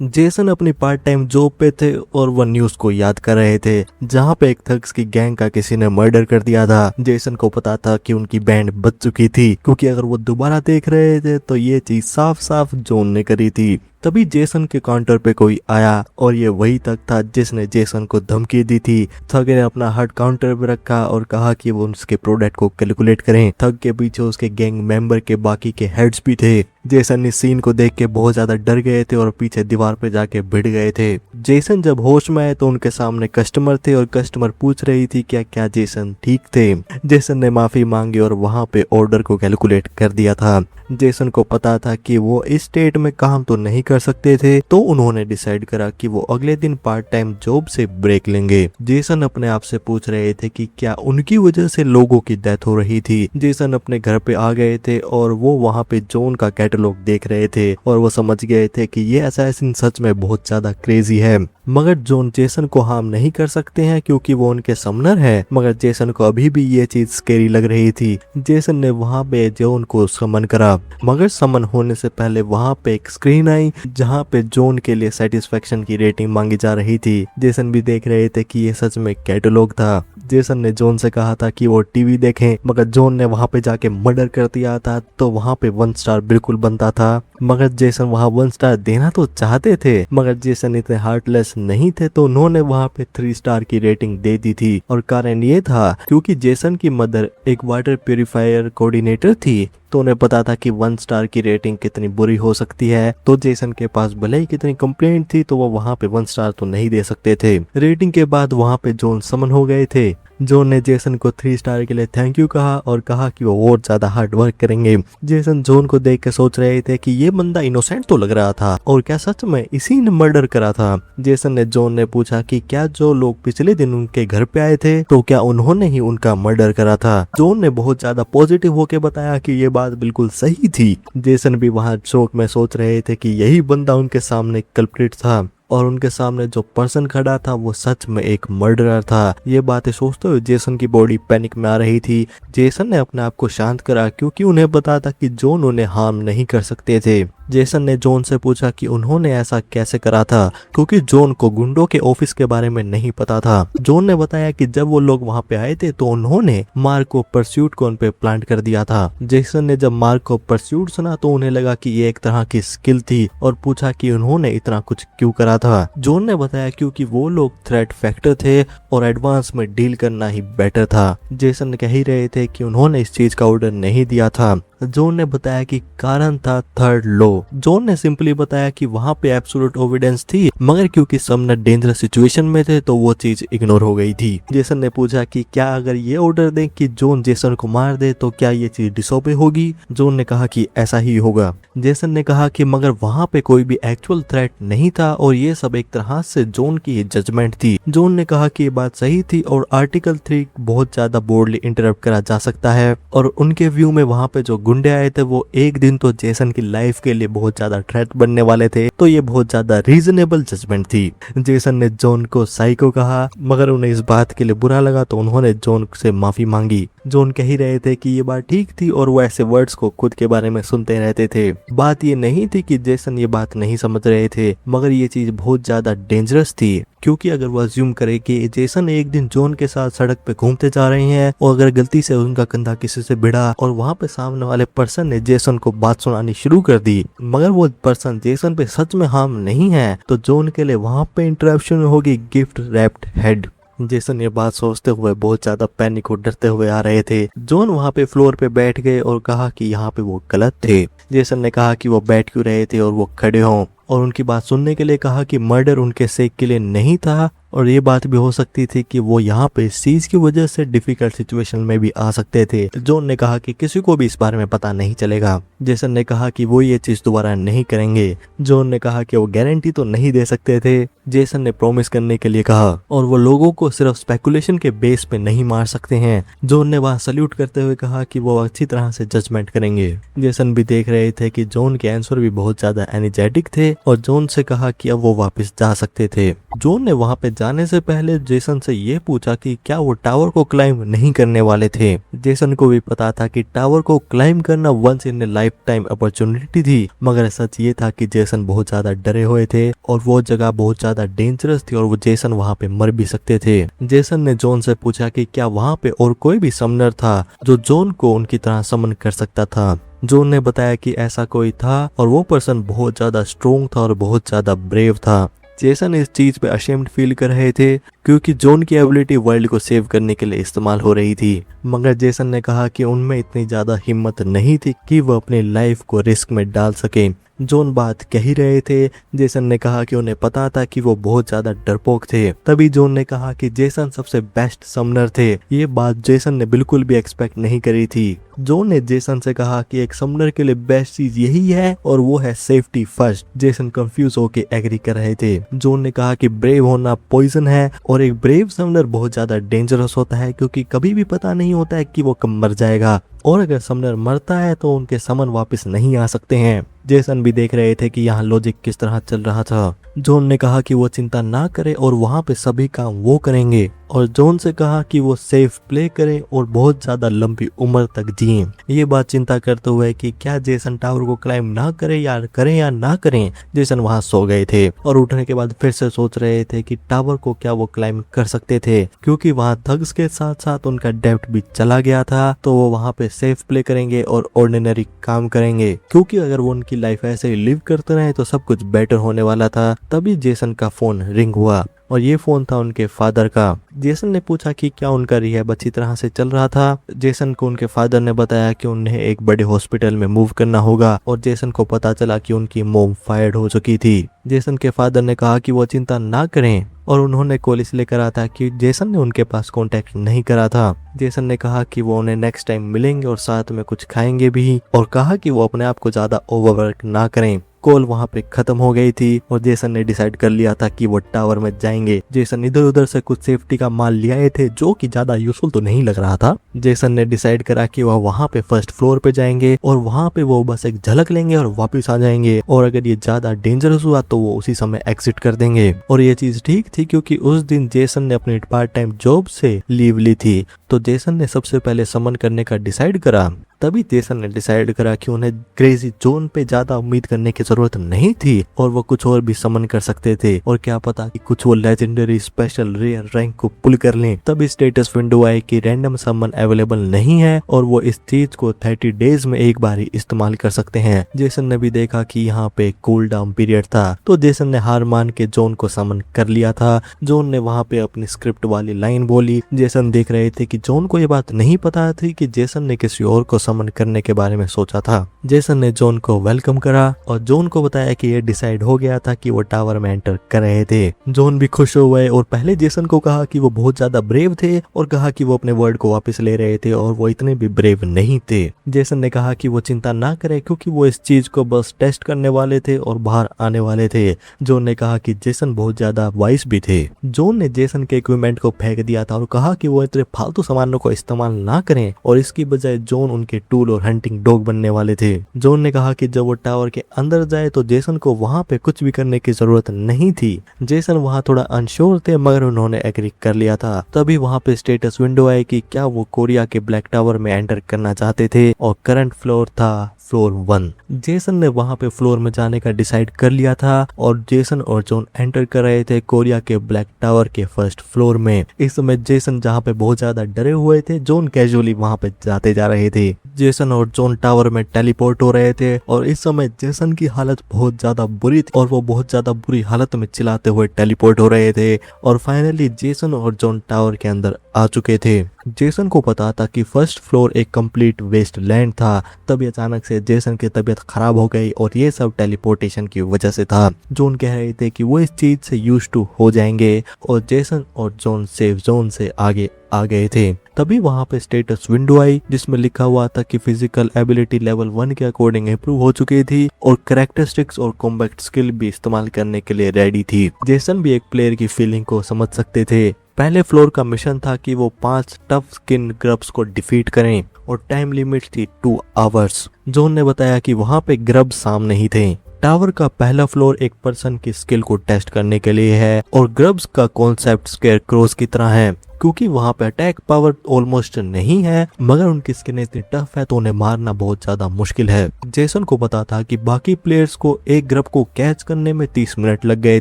Jason अपनी part time job पे थे और वह न्यूज को याद कर रहे थे जहाँ पे एक थग्स की गैंग का किसी ने मर्डर कर दिया था। जेसन को पता था कि उनकी बैंड बच चुकी थी, क्योंकि अगर वो दोबारा देख रहे थे तो ये चीज साफ साफ जॉन ने करी थी। तभी जेसन के काउंटर पे कोई आया और ये वही थग था जिसने जेसन को धमकी दी थी। थग ने अपना हाथ काउंटर पे रखा और कहा कि वो उसके प्रोडक्ट को कैलकुलेट करें। थग के पीछे उसके गैंग मेंबर के बाकी के हेड्स भी थे। जेसन इस सीन को देख के बहुत ज्यादा डर गए थे और पीछे दीवार पे जाके भिड़ गए थे। जेसन जब होश में आए तो उनके सामने कस्टमर थे और कस्टमर पूछ रही थी क्या जेसन ठीक थे। जेसन ने माफी मांगी और वहां पे ऑर्डर को कैलकुलेट कर दिया था। जेसन को पता था कि वो इस स्टेट में काम तो नहीं कर सकते थे, तो उन्होंने डिसाइड करा कि वो अगले दिन पार्ट टाइम जॉब से ब्रेक लेंगे। जेसन अपने आप से पूछ रहे थे कि क्या उनकी वजह से लोगों की डेथ हो रही थी। जेसन अपने घर पे आ गए थे और वो वहाँ पे जॉन का कैटलॉग देख रहे थे और वो समझ गए थे कि ये असैसिन सच में बहुत ज्यादा क्रेजी है। मगर जॉन जेसन को हार्म नहीं कर सकते हैं क्योंकि वो उनके समनर है। मगर जेसन को अभी भी ये चीज स्केरी लग रही थी। जेसन ने वहाँ पे जॉन को समन करा, मगर समन होने से पहले वहाँ पे एक स्क्रीन आई जहाँ पे जॉन के लिए सेटिस्फेक्शन की रेटिंग मांगी जा रही थी। जेसन भी देख रहे थे कि ये सच में कैटलॉग था। जेसन ने जॉन से कहा था कि वो टीवी देखें, मगर जॉन ने वहाँ पे जाके मर्डर कर दिया था, तो वहाँ पे 1 स्टार बिल्कुल बनता था। मगर जेसन वहाँ 1 स्टार देना तो चाहते थे, मगर जेसन इतने हार्टलेस नहीं थे, तो उन्होंने वहाँ पे 3 स्टार की रेटिंग दे दी थी। और कारण ये था क्योंकि जेसन की मदर एक वाटर प्यूरिफायर कोऑर्डिनेटर थी, तो उन्हें पता था कि 1 स्टार की रेटिंग कितनी बुरी हो सकती है। तो जेसन के पास भले ही कितनी कंप्लेंट थी, तो वो वहाँ पे 1 स्टार तो नहीं दे सकते थे। रेटिंग के बाद वहाँ पे जॉन समन हो गए थे। जॉन ने जेसन को 3 स्टार के लिए थैंक यू कहा और कहा कि वो और ज्यादा हार्ड वर्क करेंगे। जेसन जॉन को देख के सोच रहे थे कि ये बंदा इनोसेंट तो लग रहा था, और क्या सच में इसी ने मर्डर करा था। जेसन ने जॉन ने पूछा कि क्या जो लोग पिछले दिन उनके घर पे आए थे, तो क्या उन्होंने ही उनका मर्डर करा था। जॉन ने बहुत ज्यादा पॉजिटिव होके बताया कि ये बात बिल्कुल सही थी। जेसन भी वहाँ शौक में सोच रहे थे कि यही बंदा उनके सामने कल्प्रिट था और उनके सामने जो पर्सन खड़ा था वो सच में एक मर्डरर था। ये बातें सोचते हुए जेसन की बॉडी पैनिक में आ रही थी। जेसन ने अपने आप को शांत करा क्योंकि उन्हें पता था कि जॉन उन्हें हार्म नहीं कर सकते थे। जेसन ने जॉन से पूछा कि उन्होंने ऐसा कैसे करा था, क्योंकि जॉन को गुंडों के ऑफिस के बारे में नहीं पता था। जॉन ने बताया कि जब वो लोग वहाँ पे आए थे तो उन्होंने मार्क को परस्यूट को उन पे प्लांट कर दिया था। जेसन ने जब मार्क को परस्यूट सुना तो उन्हें लगा कि ये एक तरह की स्किल थी और पूछा कि उन्होंने इतना कुछ क्यों करा था। जॉन ने बताया क्योंकि वो लोग थ्रेट फैक्टर थे और एडवांस में डील करना ही बेटर था। जेसन कह ही रहे थे कि उन्होंने इस चीज का ऑर्डर नहीं दिया था। जॉन ने बताया कि कारण था थर्ड लॉ। जॉन ने सिंपली बताया कि वहाँ पे एब्सोल्यूट एविडेंस थी, मगर क्योंकि समनर डेंजरस सिचुएशन में थे तो वो चीज इग्नोर हो गई थी। जेसन ने पूछा कि क्या अगर ये ऑर्डर दे कि जॉन जेसन को मार दे तो क्या ये चीज डिसोबे होगी। जॉन ने कहा कि ऐसा ही होगा। जेसन ने कहा कि मगर वहाँ पे कोई भी एक्चुअल थ्रेट नहीं था और ये सब एक तरह से जॉन की जजमेंट थी। जॉन ने कहा कि ये बात सही थी और आर्टिकल 3 बहुत ज्यादा बोर्डली इंटरप्ट करा जा सकता है, और उनके व्यू में वहाँ पे जो गुंडे आए थे वो एक दिन तो जेसन की लाइफ के लिए बहुत ज्यादा थ्रेट बनने वाले थे, तो ये बहुत ज्यादा रीजनेबल जजमेंट थी। जेसन ने जॉन को साइको कहा, मगर उन्हें इस बात के लिए बुरा लगा तो उन्होंने जॉन से माफी मांगी। जॉन कह ही रहे थे कि ये बात ठीक थी और वो ऐसे वर्ड्स को खुद के बारे में सुनते रहते थे। बात ये नहीं थी कि जेसन ये बात नहीं समझ रहे थे, मगर ये चीज बहुत ज्यादा डेंजरस थी, क्योंकि अगर वो अज्यूम करे कि जेसन एक दिन जॉन के साथ सड़क पे घूमते जा रहे हैं और अगर गलती से उनका कंधा किसी से भिड़ा और वहाँ पे सामने वाले पर्सन ने जेसन को बात सुनानी शुरू कर दी, मगर वो पर्सन जेसन पे सच में हार्म नहीं है, तो जॉन के लिए वहाँ पे इंटरप्शन होगी गिफ्ट रैप्ड हेड। जेसन ये बात सोचते हुए बहुत ज्यादा पैनिक और डरते हुए आ रहे थे। जॉन वहाँ पे फ्लोर पे बैठ गए और कहा कि यहाँ पे वो गलत थे। जेसन ने कहा कि वो बैठ क्यों रहे थे और वो खड़े हों, और उनकी बात सुनने के लिए कहा कि मर्डर उनके सेक के लिए नहीं था, और ये बात भी हो सकती थी कि वो यहाँ पे इस चीज की वजह से डिफिकल्ट सिचुएशन में भी आ सकते थे। जॉन ने कहा कि किसी को भी इस बारे में पता नहीं चलेगा। जेसन ने कहा कि वो ये चीज दोबारा नहीं करेंगे। जॉन ने कहा कि वो गारंटी तो नहीं दे सकते थे। जेसन ने प्रॉमिस करने के लिए कहा, और वो लोगों को सिर्फ स्पेकुलेशन के बेस पे नहीं मार सकते हैं। जॉन ने वहाँ सल्यूट करते हुए कहा कि वो अच्छी तरह से जजमेंट करेंगे। जेसन भी देख रहे थे कि जॉन के आंसर भी बहुत ज्यादा एनर्जेटिक थे, और जॉन से कहा कि अब वो वापस जा सकते थे। जॉन ने वहाँ पे जाने से पहले जेसन से ये पूछा कि क्या वो टावर को क्लाइंब नहीं करने वाले थे। जेसन को भी पता था कि टावर को क्लाइंब करना once in a life time opportunity थी, मगर सच ये था कि जेसन बहुत ज्यादा डरे हुए थे और वो जगह बहुत ज्यादा डेंजरस थी और वो जेसन वहाँ पे मर भी सकते थे। जेसन ने जॉन से पूछा कि क्या वहाँ पे और कोई भी समनर था जो जॉन को उनकी तरह समन कर सकता था। जॉन ने बताया कि ऐसा कोई था और वो पर्सन बहुत ज्यादा स्ट्रोंग था और बहुत ज्यादा ब्रेव था। जेसन इस चीज पे अशेम्ड फील कर रहे थे क्योंकि जॉन की एबिलिटी वर्ल्ड को सेव करने के लिए इस्तेमाल हो रही थी, मगर जेसन ने कहा कि उनमें इतनी ज्यादा हिम्मत नहीं थी कि वो अपनी लाइफ को रिस्क में डाल सके। जॉन बात कह ही रहे थे, जेसन ने कहा कि उन्हें पता था कि वो बहुत ज्यादा डरपोक थे। तभी जॉन ने कहा कि जेसन सबसे बेस्ट समनर थे। ये बात जेसन ने बिल्कुल भी एक्सपेक्ट नहीं करी थी। जॉन ने जेसन से कहा कि एक समनर के लिए बेस्ट चीज यही है और वो है सेफ्टी फर्स्ट। जेसन कंफ्यूज होके एग्री कर रहे थे। जॉन ने कहा कि ब्रेव होना पॉइजन है और एक ब्रेव समनर बहुत ज्यादा डेंजरस होता है क्योंकि कभी भी पता नहीं होता है कि वो कब मर जाएगा और अगर समनर मरता है तो उनके समन वापस नहीं आ सकते हैं। जेसन भी देख रहे थे कि यहाँ लॉजिक किस तरह चल रहा था। जॉन ने कहा कि वो चिंता ना करे और वहाँ पे सभी काम वो करेंगे और जॉन से कहा कि वो सेफ प्ले करे और बहुत ज्यादा लंबी उम्र तक जिए। ये बात चिंता करते हुए कि क्या जेसन टावर को क्लाइंब ना करे या ना करें, जेसन वहाँ सो गए थे और उठने के बाद फिर से सोच रहे थे कि टावर को क्या वो क्लाइंब कर सकते थे क्योंकि वहाँ थग्स के साथ साथ उनका डेप्थ भी चला गया था, तो वो वहाँ पे सेफ प्ले करेंगे और ऑर्डिनरी काम करेंगे क्योंकि अगर वो उनकी लाइफ ऐसे ही लिव करते रहे तो सब कुछ बेटर होने वाला था। तभी जेसन का फोन रिंग हुआ और ये फोन था उनके फादर का। जेसन ने पूछा कि क्या उनका रिहैब अच्छी तरह से चल रहा था। जेसन को उनके फादर ने बताया कि उन्हें एक बड़े हॉस्पिटल में मूव करना होगा और जेसन को पता चला कि उनकी मॉम फायर्ड हो चुकी थी। जेसन के फादर ने कहा कि वो चिंता ना करें और उन्होंने कॉल इसलिए करा था कि जेसन ने उनके पास कांटेक्ट नहीं करा था। जेसन ने कहा कि वो उन्हें नेक्स्ट टाइम मिलेंगे और साथ में कुछ खाएंगे भी और कहा कि वो अपने आप को ज्यादा ओवरवर्क ना करें। कॉल वहाँ पे खत्म हो गई थी और जेसन ने डिसाइड कर लिया था कि वो टावर में जाएंगे। जेसन इधर उधर से कुछ सेफ्टी का माल ले आए थे जो कि ज्यादा यूजफुल तो नहीं लग रहा था। जेसन ने डिसाइड करा कि वह वहाँ पे फर्स्ट फ्लोर पे जाएंगे और वहाँ पे वो बस एक झलक लेंगे और वापस आ जाएंगे और अगर ये ज्यादा डेंजरस हुआ तो वो उसी समय एग्जिट कर देंगे। और ये चीज ठीक थी क्योंकि उस दिन जेसन ने अपनी पार्ट टाइम जॉब से लीव ली थी, तो जेसन ने सबसे पहले समन करने का डिसाइड करा। तभी जेसन ने डिसाइड करा कि उन्हें क्रेजी जॉन पे ज्यादा उम्मीद करने की जरूरत नहीं थी और वो कुछ और भी समन कर सकते थे और क्या पता कि कुछ वो लेजेंडरी स्पेशल रेयर रैंक को पुल कर लें। तभी स्टेटस विंडो आई कि रैंडम समन अवेलेबल नहीं है और वो इस चीज को 30 डेज में एक बार ही इस्तेमाल कर सकते हैं। जेसन ने भी देखा कि यहाँ पे कूल डाउन पीरियड था, तो जेसन ने हार मान के जॉन को समन कर लिया था। जॉन ने वहाँ पे अपनी स्क्रिप्ट वाली लाइन बोली। जेसन देख रहे थे कि जॉन को ये बात नहीं पता थी कि जेसन ने किसी और को समन करने के बारे में सोचा था। जेसन ने जॉन को वेलकम करा और जॉन को बताया कि ये डिसाइड हो गया था कि वो टावर में एंटर कर रहे थे। जॉन भी खुश हो गए और पहले जेसन को कहा कि वो बहुत ज्यादा ब्रेव थे और कहा कि वो अपने वर्ड को वापस ले रहे थे और वो इतने भी ब्रेव नहीं थे। जेसन ने कहा कि वो चिंता ना करे क्योंकि वो इस चीज को बस टेस्ट करने वाले थे और बाहर आने वाले थे। जॉन ने कहा कि जेसन बहुत ज्यादा वाइस भी थे। जॉन ने जेसन के इक्विपमेंट को फेंक दिया था और कहा कि वो इतने फालतू सामानों को इस्तेमाल ना करें और इसकी बजाय जॉन उनके टूल और हंटिंग डॉग बनने वाले थे। जॉन ने कहा कि जब वो टावर के अंदर जाए तो जेसन को वहां पे कुछ भी करने की जरूरत नहीं थी। जेसन वहां थोड़ा अनश्योर थे मगर उन्होंने एग्री कर लिया था। तभी वहां पे स्टेटस विंडो आई कि क्या वो कोरिया के ब्लैक टावर में एंटर करना चाहते थे और करंट फ्लोर था फ्लोर 1। जेसन ने वहां पे फ्लोर में जाने का डिसाइड कर लिया था और जेसन और जॉन एंटर कर रहे थे कोरिया के ब्लैक टावर के फर्स्ट फ्लोर में। इस समय जेसन जहां पे बहुत ज्यादा डरे हुए थे, जॉन कैजुअली वहां पे जाते जा रहे थे। जेसन और जॉन टावर में टेलीपोर्ट हो रहे थे और इस समय जेसन की हालत बहुत ज्यादा बुरी थी और वो बहुत ज्यादा बुरी हालत में चिल्लाते हुए टेलीपोर्ट हो रहे थे और फाइनली जेसन और जॉन टावर के अंदर आ चुके थे। जेसन को पता था कि फर्स्ट फ्लोर एक कंप्लीट वेस्ट लैंड था। तभी अचानक से जेसन की तबीयत खराब हो गई और ये सब टेलीपोर्टेशन की वजह से था। जॉन कह रहे थे कि वो इस चीज से यूज टू हो जाएंगे और जेसन और जॉन सेफ जोन से आगे आ गए थे। तभी वहां पे स्टेटस विंडो आई जिसमें लिखा हुआ था कि फिजिकल एबिलिटी लेवल 1 के अकॉर्डिंग इंप्रूव हो चुकी थी और कैरेक्टरिस्टिक्स और कॉम्बैट स्किल भी इस्तेमाल करने के लिए रेडी थी। जेसन भी एक प्लेयर की फीलिंग को समझ सकते थे। पहले फ्लोर का मिशन था कि वो 5 टफ स्किन ग्रब्स को डिफीट करें और टाइम लिमिट थी 2 आवर्स। जॉन ने बताया कि वहां पे ग्रब सामने ही थे। टावर का पहला फ्लोर एक पर्सन की स्किल को टेस्ट करने के लिए है और ग्रब्स का कॉन्सेप्ट स्केयर क्रोज की तरह है, क्योंकि वहां पे अटैक पावर ऑलमोस्ट नहीं है मगर उनकी स्किन इतनी टफ है तो उन्हें मारना बहुत ज्यादा मुश्किल है। जेसन को पता था कि बाकी प्लेयर्स को एक ग्रब को कैच करने में 30 मिनट लग गए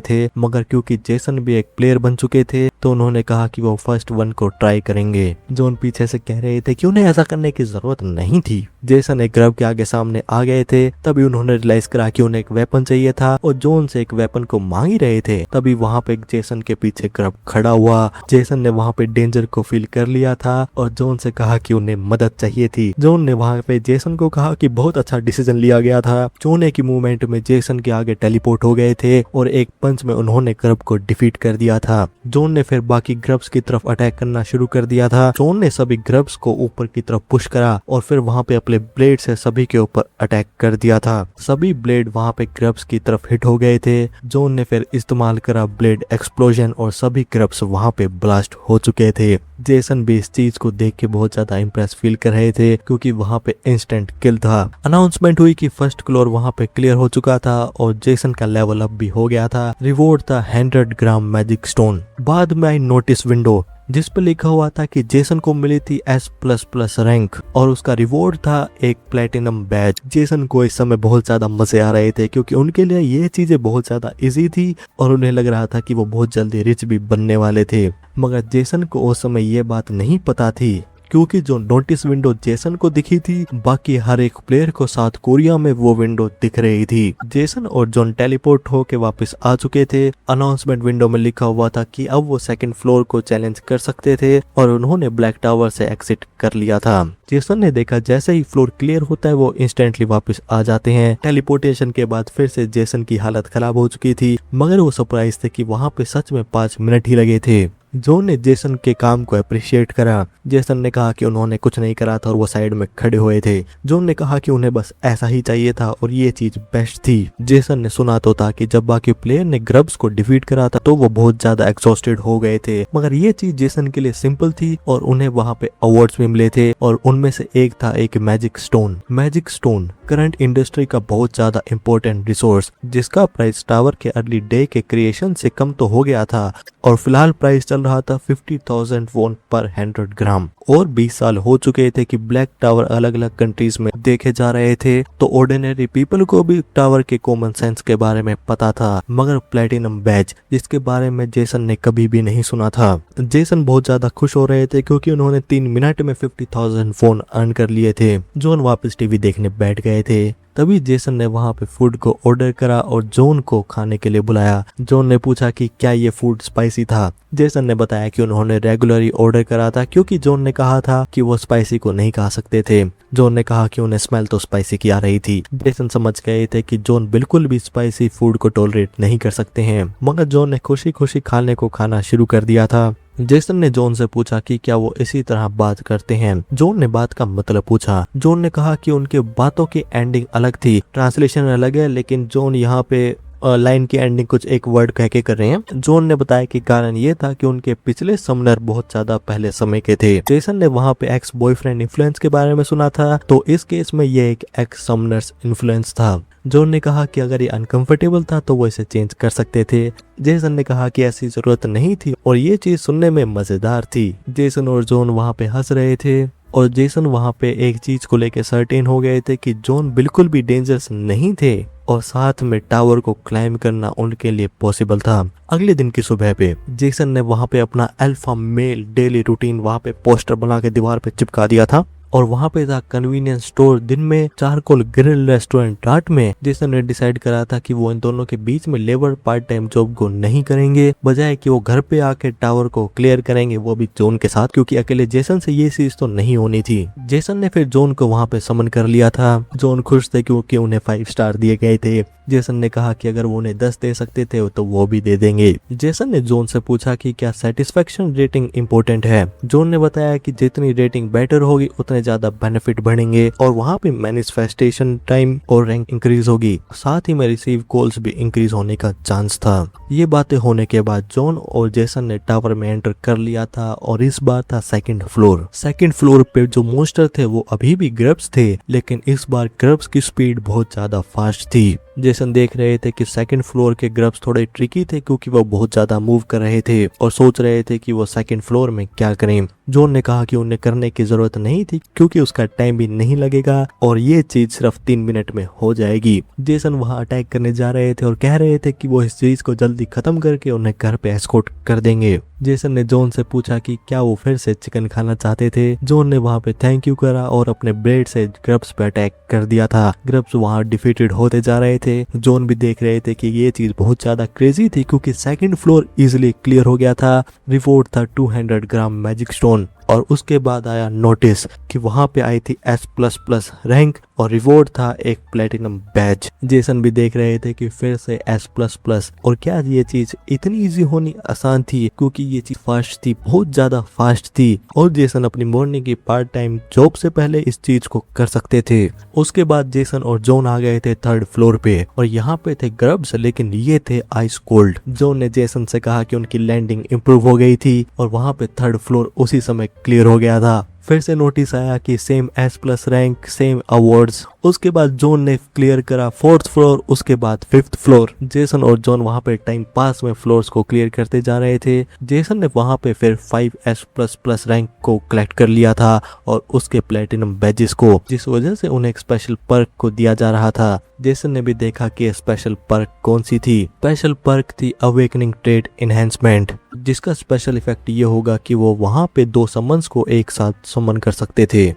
थे, मगर क्योंकि जेसन भी एक प्लेयर बन चुके थे तो उन्होंने कहा कि वो फर्स्ट वन को ट्राई करेंगे। जोन पीछे से कह रहे थे कि उन्हें ऐसा करने की जरूरत नहीं थी। जेसन एक ग्रब के आगे सामने आ गए थे, तभी उन्होंने रियलाइज करा कि उन्हें एक वेपन चाहिए था और जोन से एक वेपन को मांग ही रहे थे। तभी वहां पे जेसन के पीछे ग्रब खड़ा हुआ। जेसन ने वहां पे डेंजर को फील कर लिया था और जोन से कहा कि उन्हें मदद चाहिए थी। जोन ने वहां पे जेसन को कहा कि बहुत अच्छा डिसीजन लिया गया था। जोन एक मूवमेंट में जेसन के आगे टेलीपोर्ट हो गए थे और एक पंच में उन्होंने ग्रब को डिफीट कर दिया था। जोन ने फिर बाकी ग्रब्स की तरफ अटैक करना शुरू कर दिया था। जोन ने सभी ग्रब्स को ऊपर की तरफ पुश करा और फिर वहां पे अपने ब्लेड से सभी के ऊपर अटैक कर दिया था। सभी ब्लेड वहां पे ग्रब्स की तरफ हिट हो गए थे। जोन ने फिर इस्तेमाल करा ब्लेड एक्सप्लोजन और सभी ग्रब्स वहां पे ब्लास्ट हो चुके थे। जेसन भी इस चीज को देख के बहुत ज्यादा इंप्रेस फील कर रहे थे, क्योंकि वहां पे इंस्टेंट किल था। अनाउंसमेंट हुई कि फर्स्ट फ्लोर वहां पे क्लियर हो चुका था और जेसन का लेवल अप भी हो गया था। रिवॉर्ड था 100 ग्राम मैजिक स्टोन। बाद में आई नोटिस विंडो जिस पे लिखा हुआ था कि जेसन को मिली थी S++ रैंक और उसका रिवॉर्ड था एक प्लेटिनम बैज। जेसन को इस समय बहुत ज्यादा मजे आ रहे थे, क्योंकि उनके लिए ये चीजें बहुत ज्यादा इजी थी और उन्हें लग रहा था कि वो बहुत जल्दी रिच भी बनने वाले थे। मगर जेसन को उस समय ये बात नहीं पता थी, क्योंकि जो नोटिस विंडो जेसन को दिखी थी, बाकी हर एक प्लेयर को साउथ कोरिया में वो विंडो दिख रही थी। जेसन और जॉन टेलीपोर्ट होके वापस आ चुके थे। अनाउंसमेंट विंडो में लिखा हुआ था कि अब वो सेकंड फ्लोर को चैलेंज कर सकते थे और उन्होंने ब्लैक टावर से एग्जिट कर लिया था। जेसन ने देखा जैसे ही फ्लोर क्लियर होता है वो इंस्टेंटली वापस आ जाते हैं। टेलीपोर्टेशन के बाद फिर से जेसन की हालत खराब हो चुकी थी, मगर वो सरप्राइज थे कि वहां पे सच में 5 मिनट ही लगे थे। जोन ने जेसन के काम को अप्रिशिएट करा। जेसन ने कहा कि उन्होंने कुछ नहीं करा था और वो साइड में खड़े हुए थे। जोन ने कहा कि उन्हें बस ऐसा ही चाहिए था और ये चीज बेस्ट थी। जेसन ने सुना तो था कि जब बाकी प्लेयर ने ग्रब्स को डिफीट करा था तो वो बहुत ज्यादा एक्सॉस्टेड हो गए थे, मगर ये चीज जेसन के लिए सिंपल थी और उन्हें वहां पे अवार्ड्स भी मिले थे और उनमें से एक था एक magic stone. Magic stone current industry का बहुत ज्यादा इंपॉर्टेंट रिसोर्स, जिसका प्राइस टावर के अर्ली डे के क्रिएशन से कम तो हो गया था और फिलहाल प्राइस चल रहा था 50,000 वॉन पर 100 ग्राम। और 20 साल हो चुके थे कि ब्लैक टावर अलग अलग कंट्रीज में देखे जा रहे थे, तो ऑर्डिनरी पीपल को भी टावर के कॉमन सेंस के बारे में पता था, मगर प्लेटिनम बैज जिसके बारे में जेसन ने कभी भी नहीं सुना था। जेसन बहुत ज्यादा खुश हो रहे थे क्योंकि उन्होंने 3 मिनट में 50,000 वॉन अर्न कर लिए थे। जोन वापस टीवी देखने बैठ गए थे। तभी जेसन ने वहां पे फूड को ऑर्डर करा और जोन को खाने के लिए बुलाया। जोन ने पूछा कि क्या ये फूड स्पाइसी था। जेसन ने बताया कि उन्होंने रेगुलरली ऑर्डर करा था, क्योंकि जोन ने कहा था कि वो स्पाइसी को नहीं खा सकते थे। जोन ने कहा कि उन्हें स्मेल तो स्पाइसी की आ रही थी। जेसन समझ गए थे कि जोन बिल्कुल भी स्पाइसी फूड को टॉलरेट नहीं कर सकते हैं, मगर जोन ने खुशी खुशी खाना शुरू कर दिया था। जेसन ने जोन से पूछा कि क्या वो इसी तरह बात करते हैं। जोन ने बात का मतलब पूछा। जोन ने कहा कि उनके बातों की एंडिंग अलग थी, ट्रांसलेशन अलग है, लेकिन जोन यहाँ पे लाइन की एंडिंग कुछ एक वर्ड कह के कर रहे हैं। जोन ने बताया कि कारण ये था कि उनके पिछले समनर बहुत ज्यादा पहले समय के थे। जेसन ने वहां पे एक्स बॉयफ्रेंड इन्फ्लुएंस के बारे में सुना था, तो इस केस में ये एक एक्स समनर्स इन्फ्लुएंस था। जोन ने कहा कि अगर ये अनकंफर्टेबल था तो वो इसे चेंज कर सकते थे। जेसन ने कहा कि ऐसी जरूरत नहीं थी और ये चीज सुनने में मजेदार थी। जेसन और जोन वहां पे हंस रहे थे और जेसन वहां पे एक चीज को लेकर सर्टेन हो गए थे कि जोन बिल्कुल भी डेंजरस नहीं थे और साथ में टावर को क्लाइम करना उनके लिए पॉसिबल था। अगले दिन की सुबह पे जेसन ने वहां पे अपना अल्फा मेल डेली रूटीन वहां पे पोस्टर बना के दीवार पे चिपका दिया था और वहां पे था कन्वीनियंस स्टोर दिन में, चारकोल ग्रिल रेस्टोरेंट रात में। जेसन ने डिसाइड करा था कि वो इन दोनों के बीच में लेबर पार्ट टाइम जॉब को नहीं करेंगे, बजाय कि वो घर पे आके टावर को क्लियर करेंगे, वो भी जोन के साथ, क्योंकि अकेले जेसन से ये चीज तो नहीं होनी थी। जेसन ने फिर जोन को वहां पे समन कर लिया था। जोन खुश थे क्योंकि उन्हें 5 स्टार दिए गए थे। जेसन ने कहा कि अगर वो उन्हें 10 दे सकते थे तो वो भी दे देंगे। जेसन ने जोन से पूछा कि क्या सेटिस्फेक्शन रेटिंग इंपॉर्टेंट है। जोन ने बताया कि जितनी रेटिंग बेटर होगी उतने ज्यादा बेनिफिट बढ़ेंगे और वहां पे मैनिफेस्टेशन टाइम और रैंक इंक्रीज होगी, साथ ही में रिसीव कॉल्स भी इंक्रीज होने का चांस था। ये बातें होने के बाद जोन और जेसन ने टावर में एंटर कर लिया था और इस बार था सेकंड फ्लोर। सेकंड फ्लोर पे जो मोस्टर थे वो अभी भी ग्रब्स थे, लेकिन इस बार ग्रब्स की स्पीड बहुत ज्यादा फास्ट थी। जेसन देख रहे थे कि सेकंड फ्लोर के ग्रब्स थोड़े ट्रिकी थे क्योंकि वो बहुत ज्यादा मूव कर रहे थे और सोच रहे थे कि वो सेकंड फ्लोर में क्या करें। जॉन ने कहा कि उन्हें करने की जरूरत नहीं थी क्योंकि उसका टाइम भी नहीं लगेगा और ये चीज सिर्फ 3 मिनट में हो जाएगी। जेसन वहां अटैक करने जा रहे थे और कह रहे थे कि वो इस चीज को जल्दी खत्म करके उन्हें घर पे एस्कॉर्ट कर देंगे। जेसन ने जॉन से पूछा कि क्या वो फिर से चिकन खाना चाहते थे। जॉन ने वहां पे थैंक यू करा और अपने ब्लेड से ग्रब्स पे अटैक कर दिया था। ग्रब्स वहां डिफीटेड होते जा रहे थे। जॉन भी देख रहे थे कि ये चीज बहुत ज्यादा क्रेजी थी क्योंकि सेकंड फ्लोर इजिली क्लियर हो गया था। रिवॉर्ड था 200 ग्राम मैजिक स्टोन और उसके बाद आया नोटिस कि वहां पे आई थी S++ रैंक और रिवॉर्ड था एक प्लेटिनम बैज। जेसन भी देख रहे थे कि फिर से S++ और क्या ये चीज इतनी इजी होनी आसान थी क्योंकि ये चीज फास्ट थी, बहुत ज्यादा फास्ट थी और जेसन अपनी मॉर्निंग की पार्ट टाइम जॉब से पहले इस चीज को कर सकते थे। उसके बाद जेसन और जॉन आ गए थे 3rd फ्लोर पे और यहाँ पे थे ग्रब्स लेकिन ये थे आइस कोल्ड। जॉन ने जेसन से कहा कि उनकी लैंडिंग इंप्रूव हो गई थी और वहां पे 3rd फ्लोर उसी समय क्लियर हो गया था। फिर से नोटिस आया कि same S+ rank, same awards. उसके बाद जॉन ने क्लियर करा 4th फ्लोर, उसके बाद 5th फ्लोर। जेसन और जॉन वहां पे टाइम पास में फ्लोर्स को क्लियर करते जा रहे थे। जेसन ने वहां पे फिर 5 S++ रैंक को कलेक्ट कर लिया था और उसके प्लेटिनम बैजेस को, जिस वजह से उन्हें एक स्पेशल पर्क को दिया जा रहा था। जेसन ने भी देखा कि स्पेशल पर्क कौन सी थी। स्पेशल पर्क थी अवेकनिंग ट्रेड एनहेंसमेंट, जिसका स्पेशल इफेक्ट ये होगा कि वो वहां पे 2 समन्स को एक साथ समन कर सकते थे।